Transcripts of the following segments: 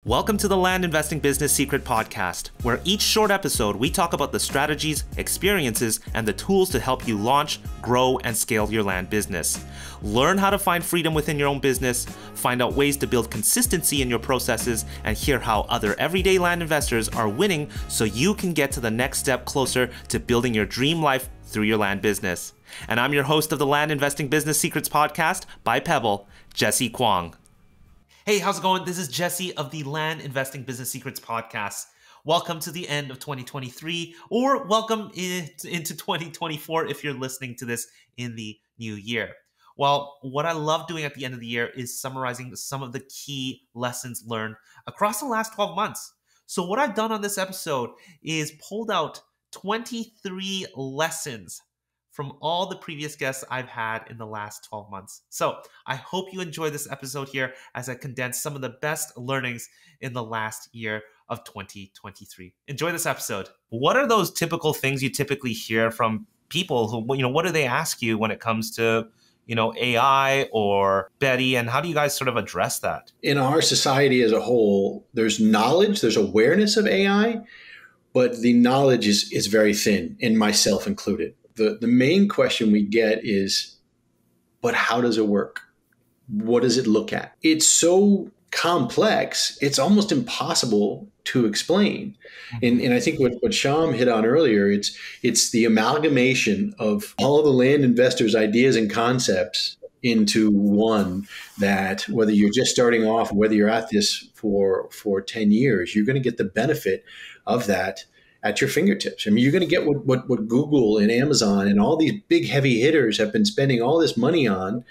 Welcome to the Land Investing Business Secret Podcast, where each short episode we talk about the strategies, experiences, and the tools to help you launch, grow, and scale your land business. Learn how to find freedom within your own business, find out ways to build consistency in your processes, and hear how other everyday land investors are winning so you can get to the next step closer to building your dream life through your land business. And I'm your host of the Land Investing Business Secrets Podcast by Pebble, Jesse Kwong. Hey, how's it going? This is Jesse of the Land Investing Business Secrets Podcast. Welcome to the end of 2023, or welcome into 2024 if you're listening to this in the new year. Well, what I love doing at the end of the year is summarizing some of the key lessons learned across the last 12 months. So what I've done on this episode is pulled out 23 lessons from all the previous guests I've had in the last 12 months. So I hope you enjoy this episode here as I condense some of the best learnings in the last year of 2023. Enjoy this episode. What are those typical things you typically hear from people who, what do they ask you when it comes to, AI or Betty, and how do you guys sort of address that? In our society as a whole, there's knowledge, there's awareness of AI, but the knowledge is very thin, and myself included. The main question we get is, but how does it work? What does it look at? It's so complex, it's almost impossible to explain. And I think what Sham hit on earlier, it's the amalgamation of all of the land investors' ideas and concepts into one that whether you're just starting off, whether you're at this for 10 years, you're going to get the benefit of that at your fingertips. I mean, you're going to get what Google and Amazon and all these big heavy hitters have been spending all this money on.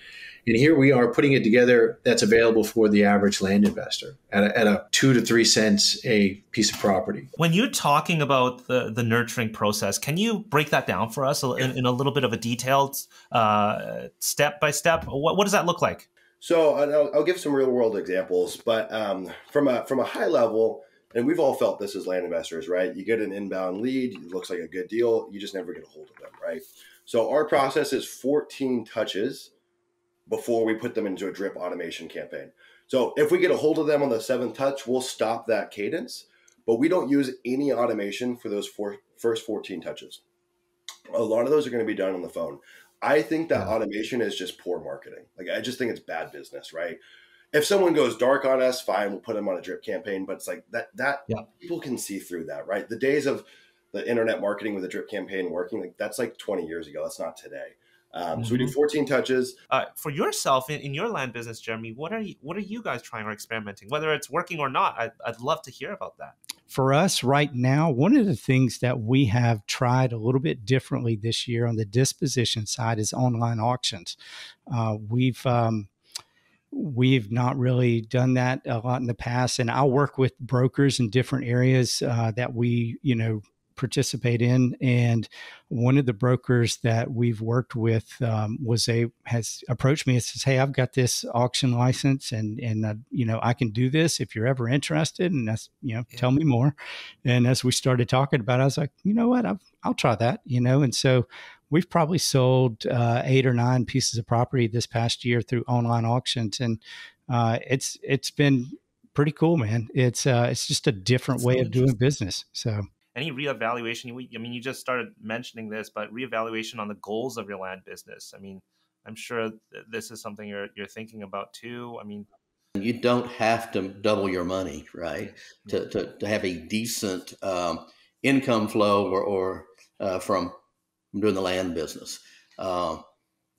And here we are putting it together that's available for the average land investor at a 2 to 3 cents a piece of property. When you're talking about the nurturing process, can you break that down for us in a little bit of a detailed step by step? What does that look like? So I'll give some real world examples, but from a high level, and we've all felt this as land investors, right? You get an inbound lead, it looks like a good deal, you just never get a hold of them, right? So our process is 14 touches before we put them into a drip automation campaign. So if we get a hold of them on the 7th touch, we'll stop that cadence, but we don't use any automation for those first 14 touches. A lot of those are going to be done on the phone. I think that automation is just poor marketing. Like, I just think it's bad business, right? If someone goes dark on us, fine, we'll put them on a drip campaign. But it's like that people can see through that, right? The days of the internet marketing with a drip campaign working, like that's like 20 years ago. That's not today. So we do 14 touches. For yourself in your land business, Jeremy, what are you guys trying or experimenting? Whether it's working or not, I'd love to hear about that. For us right now, one of the things that we have tried a little bit differently this year on the disposition side is online auctions. We've not really done that a lot in the past, and I'll work with brokers in different areas that we, participate in. And one of the brokers that we've worked with has approached me and says, "Hey, I've got this auction license, and I can do this if you're ever interested." And that's tell me more. And as we started talking about it, I was like, you know what, I'll try that. And so we've probably sold 8 or 9 pieces of property this past year through online auctions, and it's been pretty cool, man. It's just a different way of doing business. So, any reevaluation? You just started mentioning this, but reevaluation on the goals of your land business. I mean, I'm sure this is something you're thinking about too. I mean, you don't have to double your money, right? To have a decent income flow or from doing the land business. One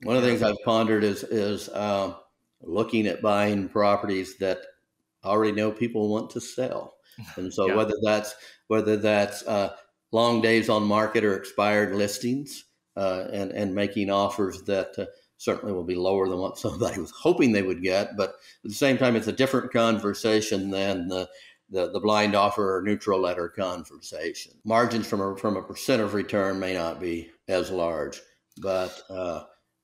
of the things I've pondered is looking at buying properties that I already know people want to sell. And so whether that's long days on market or expired listings, and making offers that certainly will be lower than what somebody was hoping they would get. But at the same time, it's a different conversation than the blind offer or neutral letter conversation. Margins from a percent of return may not be as large, but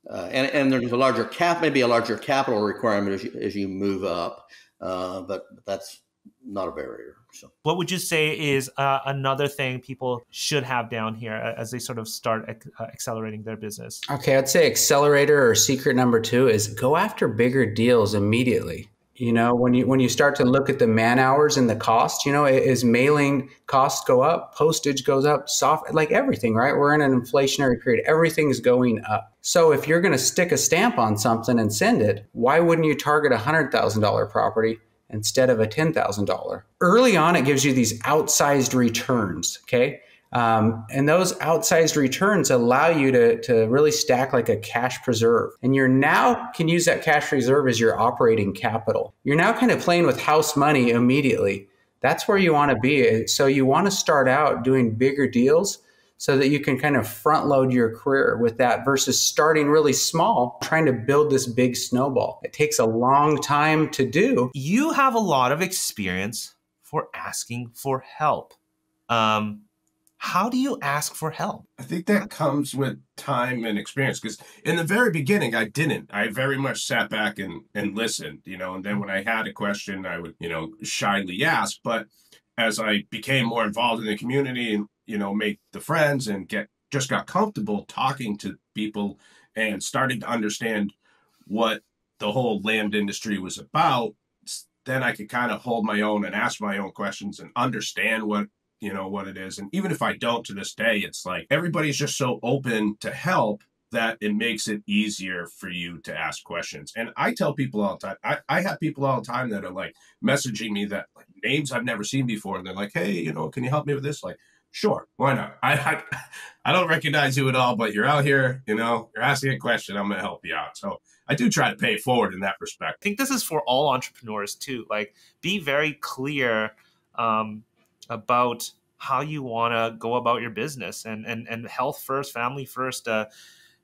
and there's a larger capital requirement as you move up, but that's not a barrier. So, what would you say is another thing people should have down here as they sort of start accelerating their business? Okay, I'd say accelerator or secret number 2 is go after bigger deals immediately. When you start to look at the man hours and the cost, as mailing costs go up, postage goes up, like everything, right? We're in an inflationary period. Everything's going up. So if you're going to stick a stamp on something and send it, why wouldn't you target a $100,000 property instead of a $10,000? Early on, it gives you these outsized returns. Okay. And those outsized returns allow you to really stack like a cash preserve. And you're now can use that cash reserve as your operating capital. You're now kind of playing with house money immediately. That's where you want to be. So you want to start out doing bigger deals so that you can kind of front load your career with that versus starting really small, trying to build this big snowball. It takes a long time to do. You have a lot of experience for asking for help. How do you ask for help? I think that comes with time and experience, because in the very beginning, I didn't. I very much sat back and listened, and then when I had a question, I would, shyly ask. But as I became more involved in the community and, make the friends and just got comfortable talking to people and starting to understand what the whole land industry was about, then I could kind of hold my own and ask my own questions and understand what it is. And even if I don't to this day, it's like everybody's just so open to help that it makes it easier for you to ask questions. And I tell people all the time, I have people all the time that are like messaging me that like names I've never seen before. And they're like, hey, can you help me with this? Like, sure, why not? I don't recognize you at all, but you're out here, you're asking a question, I'm going to help you out. So I do try to pay it forward in that respect. I think this is for all entrepreneurs too. Like, be very clear about how you want to go about your business and health first, family first,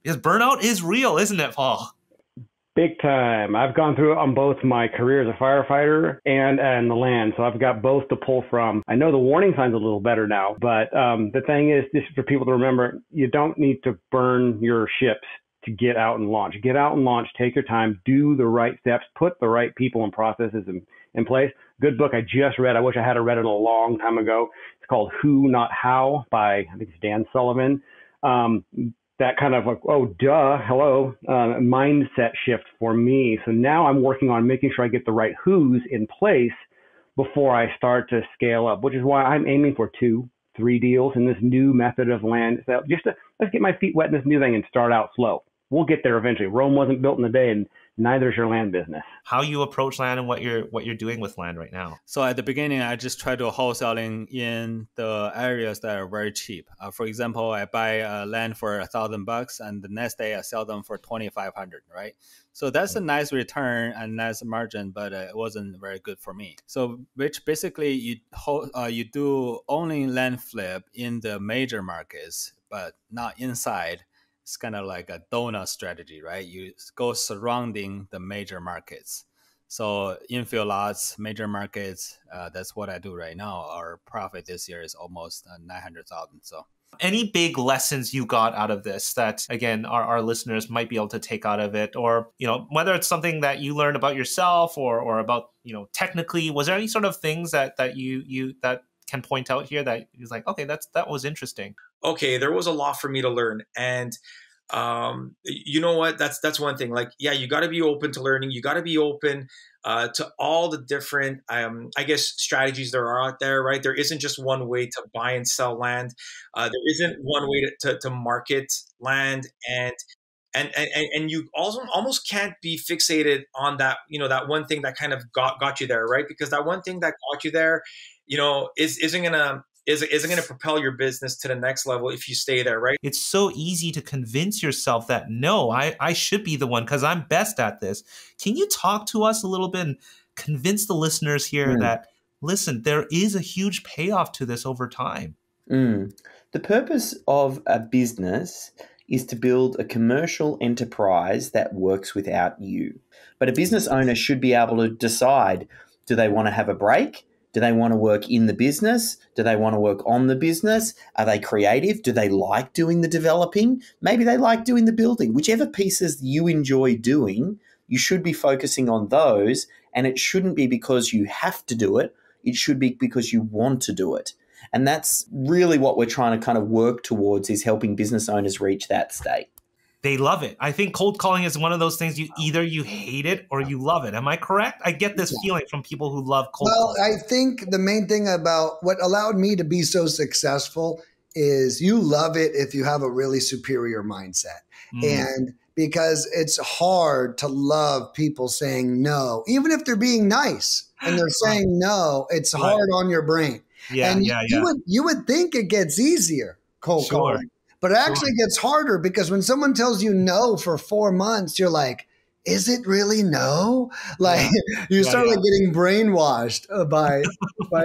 because burnout is real, isn't it, Paul? Big time. I've gone through it on both my career as a firefighter and the land. So I've got both to pull from. I know the warning sign's a little better now, but the thing is, this is for people to remember, you don't need to burn your ships to get out and launch. Get out and launch, take your time, do the right steps, put the right people and processes in place. Good book I just read. I wish I had read it a long time ago. It's called Who, Not How by, I think it's Dan Sullivan. That kind of like, oh, duh, hello, mindset shift for me. So now I'm working on making sure I get the right who's in place before I start to scale up, which is why I'm aiming for 2-3 deals in this new method of land sale. Just to, let's get my feet wet in this new thing and start out slow. We'll get there eventually. Rome wasn't built in a day, and neither is your land business. How you approach land and what you're doing with land right now. So at the beginning, I just try to wholesaling in the areas that are very cheap. For example, I buy land for $1,000, and the next day I sell them for $2,500. Right. So that's a nice return and nice margin, but it wasn't very good for me. So which basically you do only land flip in the major markets, but not inside. It's kind of like a donut strategy, right? You go surrounding the major markets. So infill lots, major markets, that's what I do right now. Our profit this year is almost 900,000. So any big lessons you got out of this that, again, our listeners might be able to take out of it, or, whether it's something that you learned about yourself or about, technically, was there any sort of things that you that can point out here that is like, okay, that was interesting? Okay, there was a lot for me to learn. And you know what? That's one thing. Like, yeah, you got to be open to learning. You got to be open to all the different, I guess, strategies there are out there, right? There isn't just one way to buy and sell land. There isn't one way to market land, and you also almost can't be fixated on that, that one thing that kind of got you there, right? Because that one thing that got you there, isn't going to propel your business to the next level if you stay there, right? It's so easy to convince yourself that, no, I should be the one because I'm best at this. Can you talk to us a little bit and convince the listeners here that, listen, there is a huge payoff to this over time? The purpose of a business is to build a commercial enterprise that works without you. But a business owner should be able to decide, do they want to have a break? Do they want to work in the business? Do they want to work on the business? Are they creative? Do they like doing the developing? Maybe they like doing the building. Whichever pieces you enjoy doing, you should be focusing on those, and it shouldn't be because you have to do it. It should be because you want to do it. And that's really what we're trying to kind of work towards, is helping business owners reach that state. They love it. I think cold calling is one of those things either you hate it or you love it. Am I correct? I get this feeling from people who love cold calling. Well, I think the main thing about what allowed me to be so successful is you love it if you have a really superior mindset. And because it's hard to love people saying no, even if they're being nice and they're saying no, it's hard on your brain. And you would think it gets easier, cold calling. But it actually gets harder because when someone tells you no for 4 months, you're like, is it really no? Like you start like getting brainwashed by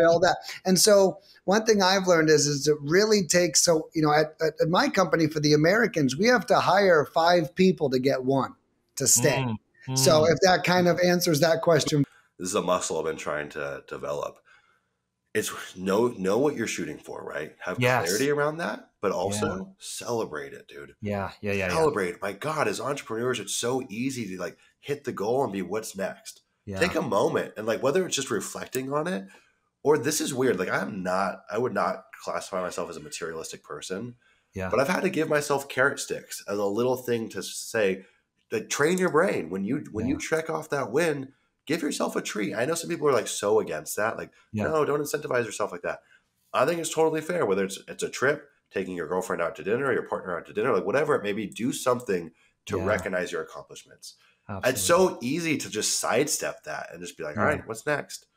all that. And so one thing I've learned is it really takes, so, you know, at my company for the Americans, we have to hire 5 people to get 1 to stay. So if that kind of answers that question. This is a muscle I've been trying to develop. It's know what you're shooting for, right? Have clarity around that, but also celebrate it, dude. Celebrate. My God, as entrepreneurs, it's so easy to like hit the goal and be what's next. Take a moment and like whether it's just reflecting on it or this is weird. Like I would not classify myself as a materialistic person. But I've had to give myself carrot sticks as a little thing to say that train your brain. When you check off that win, give yourself a treat. I know some people are like so against that. Like, no, don't incentivize yourself like that. I think it's totally fair, whether it's a trip, taking your girlfriend out to dinner, or your partner out to dinner, like whatever it may be, do something to recognize your accomplishments. Absolutely. It's so easy to just sidestep that and just be like, all right, what's next?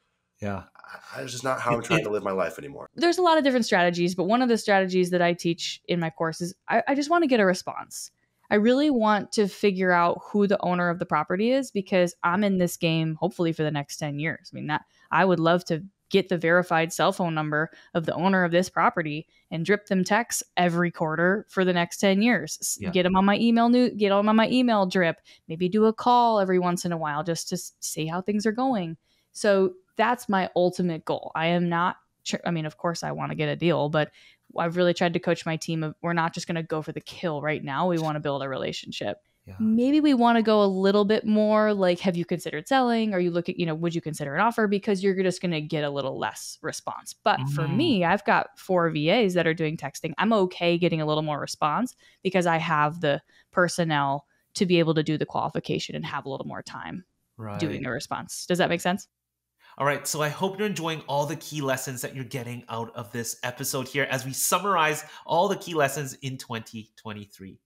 It's just not how I'm trying to live my life anymore. There's a lot of different strategies, but one of the strategies that I teach in my course is I just want to get a response. I really want to figure out who the owner of the property is because I'm in this game, hopefully for the next 10 years. I mean, that I would love to get the verified cell phone number of the owner of this property and drip them texts every quarter for the next 10 years. Get them on my get them on my email drip, maybe do a call every once in a while just to see how things are going. So that's my ultimate goal. I am not, I mean, of course I want to get a deal, but I've really tried to coach my team of we're not just going to go for the kill right now. We want to build a relationship. Maybe we want to go a little bit more like, have you considered selling? Are you looking, would you consider an offer? Because you're just going to get a little less response. But for me, I've got 4 VAs that are doing texting. I'm okay getting a little more response because I have the personnel to be able to do the qualification and have a little more time doing the response. Does that make sense? All right, so I hope you're enjoying all the key lessons that you're getting out of this episode here as we summarize all the key lessons in 2023.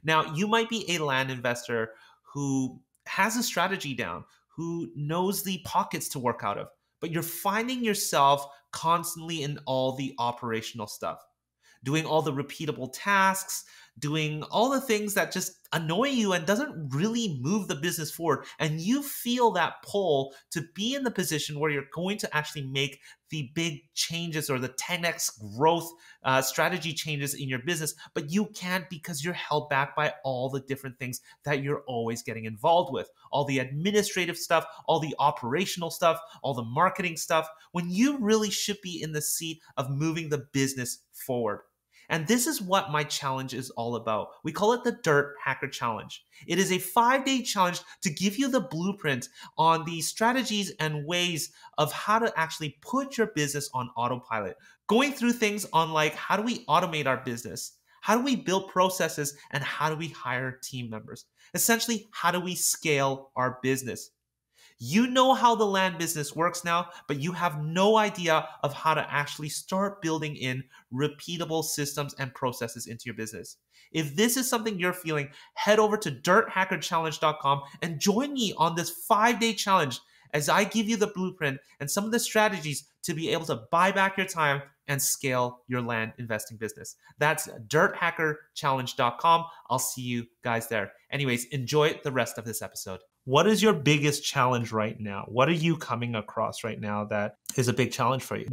Now, you might be a land investor who has a strategy down, who knows the pockets to work out of, but you're finding yourself constantly in all the operational stuff, doing all the repeatable tasks, doing all the things that just annoy you and doesn't really move the business forward. And you feel that pull to be in the position where you're going to actually make the big changes or the 10x growth strategy changes in your business, but you can't because you're held back by all the different things that you're always getting involved with. All the administrative stuff, all the operational stuff, all the marketing stuff, when you really should be in the seat of moving the business forward. And this is what my challenge is all about. We call it the Dirt Hacker Challenge. It is a 5-day challenge to give you the blueprint on the strategies and ways of how to actually put your business on autopilot. Going through things on like, how do we automate our business? How do we build processes? And how do we hire team members? Essentially, how do we scale our business? You know how the land business works now, but you have no idea of how to actually start building in repeatable systems and processes into your business. If this is something you're feeling, head over to dirthackerchallenge.com and join me on this 5-day challenge as I give you the blueprint and some of the strategies to be able to buy back your time and scale your land investing business. That's dirthackerchallenge.com. I'll see you guys there. Anyways, enjoy the rest of this episode. What is your biggest challenge right now? What are you coming across right now that is a big challenge for you?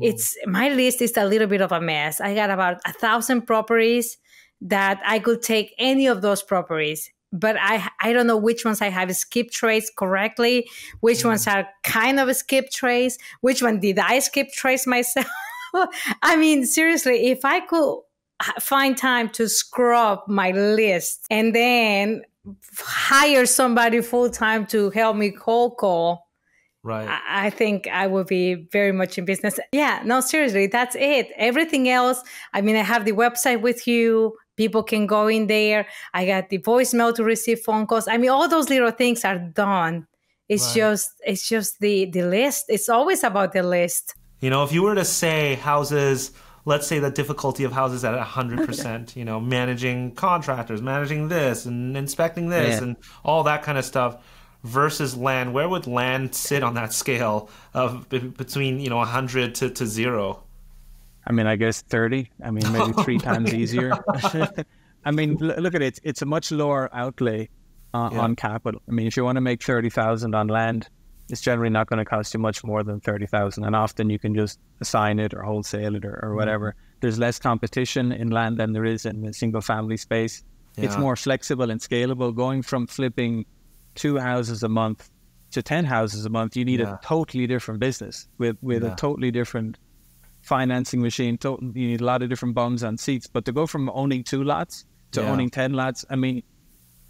My list is a little bit of a mess. I got about 1,000 properties that I could take any of those properties, but I don't know which ones I have skip trace correctly, which ones are kind of a skip trace, which one did I skip trace myself? I mean, seriously, if I could find time to scrub my list and then hire somebody full-time to help me cold call, right, I think I would be very much in business. Yeah, no, seriously, that's it. Everything else, I mean, I have the website with you. People can go in there. I got the voicemail to receive phone calls. I mean, all those little things are done. It's just the list. It's always about the list. You know, if you were to say houses, let's say the difficulty of houses at 100%, you know, managing contractors, managing this and inspecting this and all that kind of stuff versus land, where would land sit on that scale of between, you know, 100 to 0? I mean, I guess 30. I mean, maybe 3 times easier. I mean, look at it. It's a much lower outlay on capital. I mean, if you want to make 30,000 on land, it's generally not going to cost you much more than 30,000. And often you can just assign it or wholesale it or whatever. There's less competition in land than there is in the single family space. It's more flexible and scalable. Going from flipping 2 houses a month to 10 houses a month, you need a totally different business with a totally different financing machine. You need a lot of different bums on seats. But to go from owning 2 lots to owning 10 lots, I mean,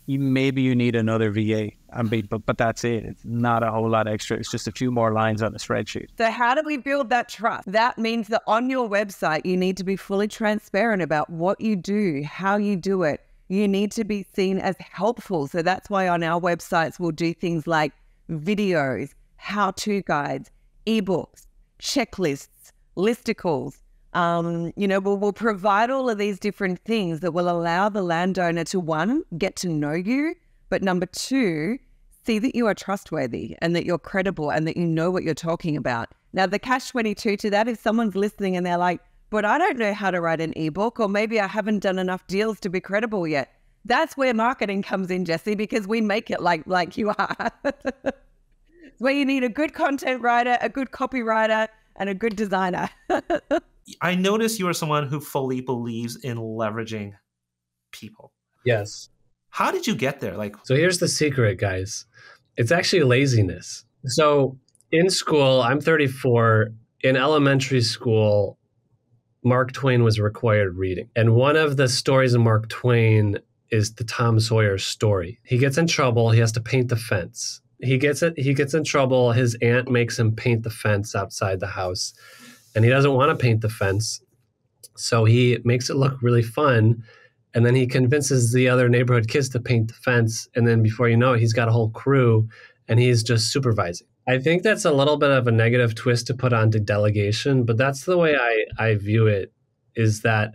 maybe you need another VA. But that's it. It's not a whole lot extra. It's just a few more lines on a spreadsheet. So how do we build that trust? That means that on your website, you need to be fully transparent about what you do, how you do it. You need to be seen as helpful. So that's why on our websites, we'll do things like videos, how-to guides, ebooks, checklists, listicles. You know, we'll provide all of these different things that will allow the landowner to, 1, get to know you, but number 2, see that you are trustworthy and that you're credible and that you know what you're talking about. Now, the catch-22 to that is someone's listening and they're like, but I don't know how to write an ebook, or maybe I haven't done enough deals to be credible yet. That's where marketing comes in, Jesse, because we make it like you are. It's where you need a good content writer, a good copywriter, and a good designer. I notice you are someone who fully believes in leveraging people. Yes. How did you get there? So here's the secret, guys. It's actually laziness. So in school, I'm 34. In elementary school, Mark Twain was required reading. And one of the stories of Mark Twain is the Tom Sawyer story. He gets in trouble. He has to paint the fence. He gets in trouble. His aunt makes him paint the fence outside the house. And he doesn't want to paint the fence. So he makes it look really fun. And then he convinces the other neighborhood kids to paint the fence. And then before you know it, he's got a whole crew and he's just supervising. I think that's a little bit of a negative twist to put onto delegation, but that's the way I view it, is that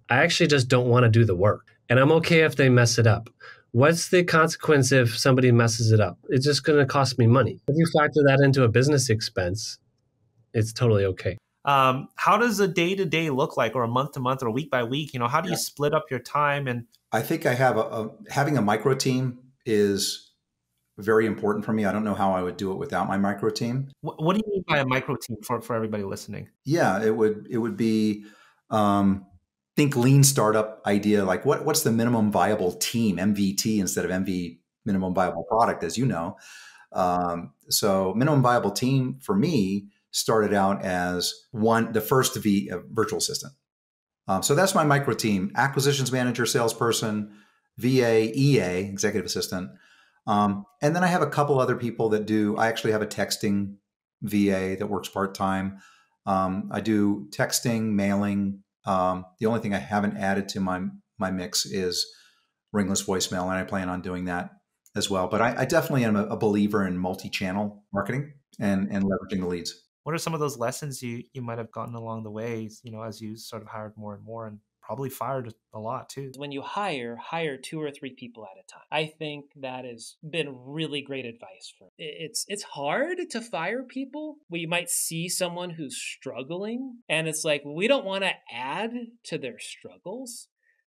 I actually just don't want to do the work. And I'm okay if they mess it up. What's the consequence if somebody messes it up? It's just going to cost me money. If you factor that into a business expense, it's totally okay. How does a day-to-day look like, or a month-to-month, or week by week? You know, how do you split up your time? And I think I have having a micro team is very important for me. I don't know how I would do it without my micro team. What do you mean by a micro team for everybody listening? Yeah, it would be think lean startup idea. Like what's the minimum viable team, MVT instead of MV, minimum viable product, as you know. So minimum viable team for me started out as the first virtual assistant. So that's my micro team: acquisitions manager, salesperson, VA, EA, executive assistant. And then I have a couple other people that I actually have a texting VA that works part-time. I do texting, mailing. The only thing I haven't added to my mix is ringless voicemail, and I plan on doing that as well. But I definitely am a believer in multi-channel marketing and leveraging the leads. What are some of those lessons you might have gotten along the way, you know, as you sort of hired more and more, and probably fired a lot too? When you hire 2 or 3 people at a time. I think that has been really great advice for me. It's hard to fire people where you might see someone who's struggling, and it's like, we don't want to add to their struggles,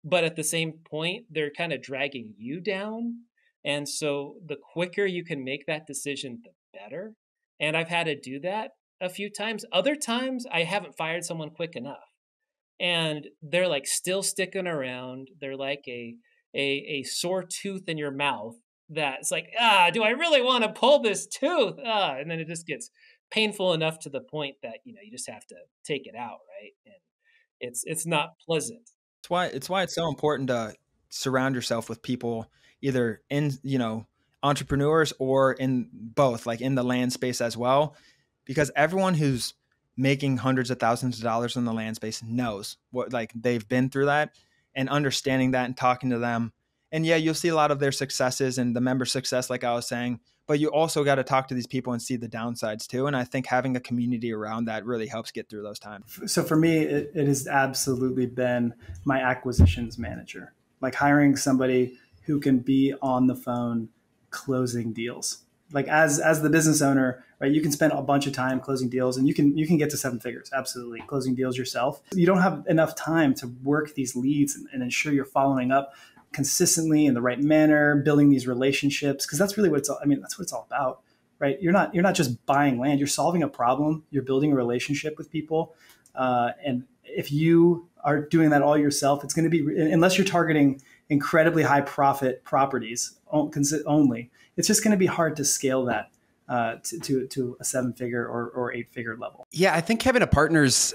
but at the same point, they're kind of dragging you down. And so the quicker you can make that decision, the better. And I've had to do that a few times. Other times, I haven't fired someone quick enough. And they're like still sticking around. They're like a sore tooth in your mouth that's like, do I really want to pull this tooth? And then it just gets painful enough to the point that, you know, you just have to take it out, right? And it's not pleasant. It's why it's so important to surround yourself with people either in, you know, entrepreneurs or in both, like in the land space as well, because everyone who's making hundreds of thousands of dollars in the land space knows what, like, they've been through that. and understanding that and talking to them. And yeah, you'll see a lot of their successes and the member success, like I was saying, but you also got to talk to these people and see the downsides too. And I think having a community around that really helps get through those times. So for me, it has absolutely been my acquisitions manager, like hiring somebody who can be on the phone closing deals. Like as the business owner, right, you can spend a bunch of time closing deals, and you can get to 7 figures, absolutely, closing deals yourself. You don't have enough time to work these leads and ensure you're following up consistently in the right manner, building these relationships, because that's really what it's all, that's what it's all about, right? You're not just buying land, you're solving a problem, you're building a relationship with people. And if you are doing that all yourself, it's going to be, unless you're targeting incredibly high profit properties only, it's just going to be hard to scale that to a 7-figure or 8-figure level. Yeah, I think having a partner's,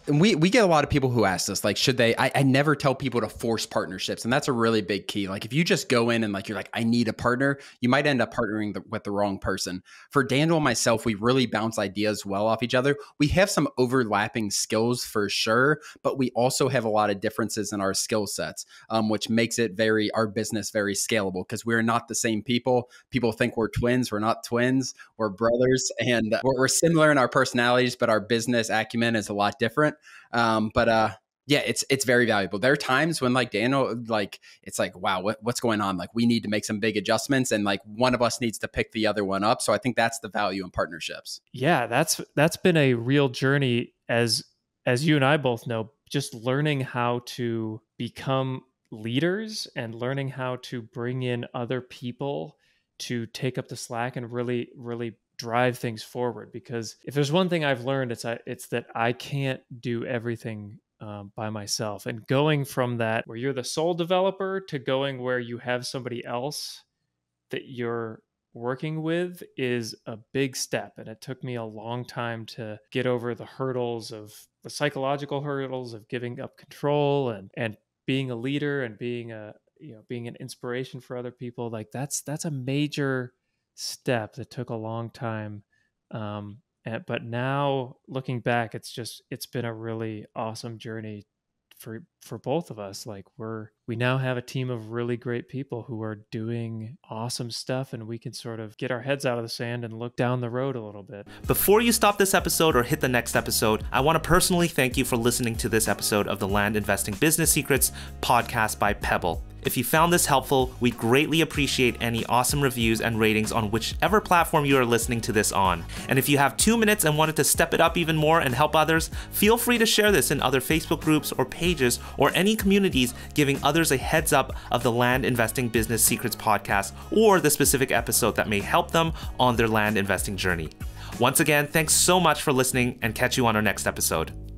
we get a lot of people who ask us, like, should they, I never tell people to force partnerships. And that's a really big key. Like if you just go in and like, you're like, I need a partner, you might end up partnering with the wrong person. For Daniel and myself, we really bounce ideas well off each other. We have some overlapping skills for sure, but we also have a lot of differences in our skill sets, which makes it our business very scalable, because we're not the same people. People think we're twins. We're not twins. We're brothers, and we're similar in our personalities, but our business acumen is a lot different. Yeah, it's very valuable. There are times when like Daniel, like it's like, wow, what's going on? Like we need to make some big adjustments, and like one of us needs to pick the other one up. So I think that's the value in partnerships. Yeah, that's been a real journey, as you and I both know, just learning how to become leaders and learning how to bring in other people to take up the slack and really, really drive things forward. Because if there's one thing I've learned, it's that I can't do everything by myself. And going from that, where you're the sole developer, to going where you have somebody else that you're working with is a big step. And it took me a long time to get over the psychological hurdles of giving up control and being a leader and being an inspiration for other people. Like that's a major step that took a long time. But now looking back, it's been a really awesome journey for both of us. Like we now have a team of really great people who are doing awesome stuff, and we can sort of get our heads out of the sand and look down the road a little bit. Before you stop this episode or hit the next episode, I want to personally thank you for listening to this episode of the Land Investing Business Secrets podcast by Pebble. If you found this helpful, we'd greatly appreciate any awesome reviews and ratings on whichever platform you are listening to this on. And if you have 2 minutes and wanted to step it up even more and help others, feel free to share this in other Facebook groups or pages or any communities, giving others a heads up of the Land Investing Business Secrets podcast or the specific episode that may help them on their land investing journey. Once again, thanks so much for listening, and catch you on our next episode.